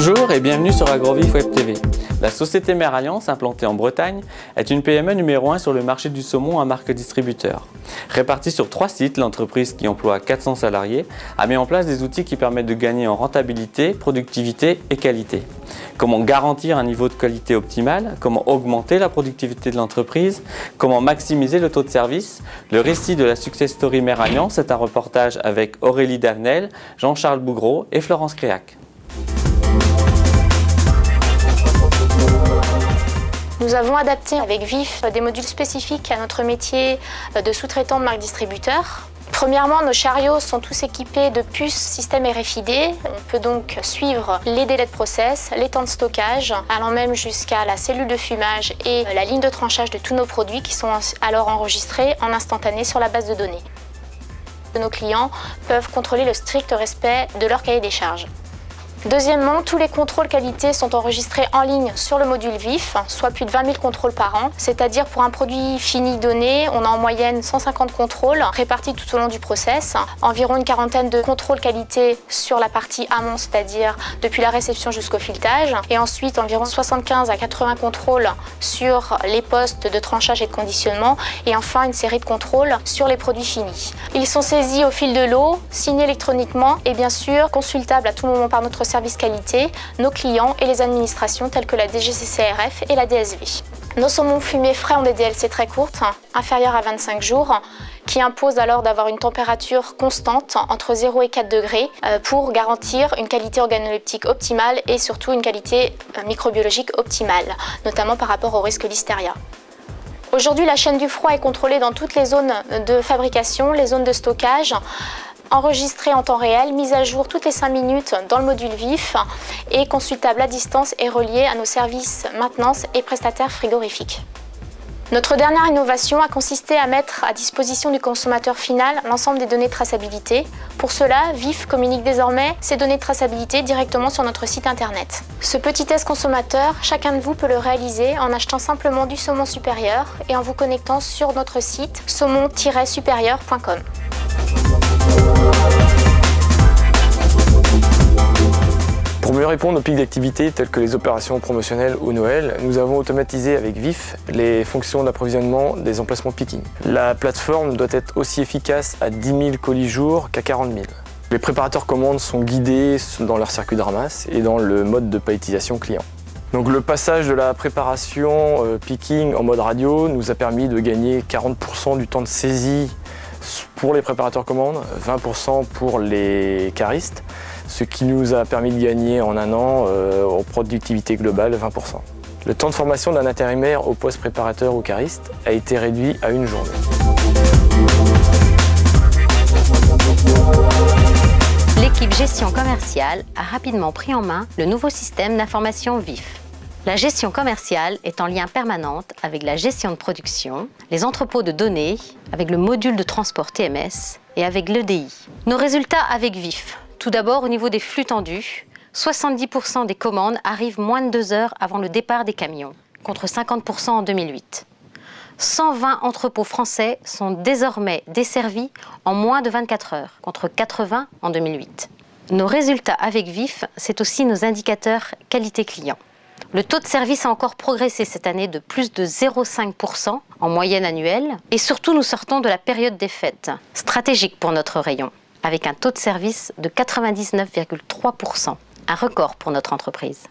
Bonjour et bienvenue sur AgroVif Web TV. La société Mère Alliance, implantée en Bretagne, est une PME numéro 1 sur le marché du saumon à marque distributeur. Répartie sur 3 sites, l'entreprise qui emploie 400 salariés a mis en place des outils qui permettent de gagner en rentabilité, productivité et qualité. Comment garantir un niveau de qualité optimal, comment augmenter la productivité de l'entreprise, comment maximiser le taux de service. Le récit de la success story Mère Alliance est un reportage avec Aurélie Davenel, Jean-Charles Bougreau et Florence Créac. Nous avons adapté avec VIF des modules spécifiques à notre métier de sous-traitant de marque distributeur. Premièrement, nos chariots sont tous équipés de puces système RFID. On peut donc suivre les délais de process, les temps de stockage, allant même jusqu'à la cellule de fumage et la ligne de tranchage de tous nos produits qui sont alors enregistrés en instantané sur la base de données. Nos clients peuvent contrôler le strict respect de leur cahier des charges. Deuxièmement, tous les contrôles qualité sont enregistrés en ligne sur le module VIF, soit plus de 20 000 contrôles par an. C'est-à-dire pour un produit fini donné, on a en moyenne 150 contrôles répartis tout au long du process, environ une quarantaine de contrôles qualité sur la partie amont, c'est-à-dire depuis la réception jusqu'au filetage, et ensuite environ 75 à 80 contrôles sur les postes de tranchage et de conditionnement, et enfin une série de contrôles sur les produits finis. Ils sont saisis au fil de l'eau, signés électroniquement et bien sûr consultables à tout moment par notre service qualité, nos clients et les administrations telles que la DGCCRF et la DSV. Nos saumons fumés frais ont des DLC très courtes, inférieures à 25 jours, qui imposent alors d'avoir une température constante entre 0 et 4 degrés pour garantir une qualité organoleptique optimale et surtout une qualité microbiologique optimale, notamment par rapport au risque Listeria. Aujourd'hui, la chaîne du froid est contrôlée dans toutes les zones de fabrication, les zones de stockage, enregistrée en temps réel, mise à jour toutes les 5 minutes dans le module VIF et consultable à distance et reliée à nos services maintenance et prestataires frigorifiques. Notre dernière innovation a consisté à mettre à disposition du consommateur final l'ensemble des données de traçabilité. Pour cela, VIF communique désormais ces données de traçabilité directement sur notre site internet. Ce petit test consommateur, chacun de vous peut le réaliser en achetant simplement du saumon supérieur et en vous connectant sur notre site saumon-supérieur.com. Pour mieux répondre aux pics d'activité tels que les opérations promotionnelles ou Noël, nous avons automatisé avec VIF les fonctions d'approvisionnement des emplacements picking. La plateforme doit être aussi efficace à 10 000 colis jour qu'à 40 000. Les préparateurs commandes sont guidés dans leur circuit de ramasse et dans le mode de palettisation client. Donc le passage de la préparation picking en mode radio nous a permis de gagner 40% du temps de saisie pour les préparateurs commandes, 20% pour les caristes, ce qui nous a permis de gagner en un an en productivité globale 20%. Le temps de formation d'un intérimaire au poste préparateur ou cariste a été réduit à une journée. L'équipe gestion commerciale a rapidement pris en main le nouveau système d'information VIF. La gestion commerciale est en lien permanent avec la gestion de production, les entrepôts de données, avec le module de transport TMS et avec l'EDI. Nos résultats avec VIF. Tout d'abord, au niveau des flux tendus, 70% des commandes arrivent moins de 2 heures avant le départ des camions, contre 50% en 2008. 120 entrepôts français sont désormais desservis en moins de 24 heures, contre 80 en 2008. Nos résultats avec VIF, c'est aussi nos indicateurs qualité client. Le taux de service a encore progressé cette année de plus de 0,5% en moyenne annuelle. Et surtout, nous sortons de la période des fêtes, stratégique pour notre rayon, avec un taux de service de 99,3%, un record pour notre entreprise.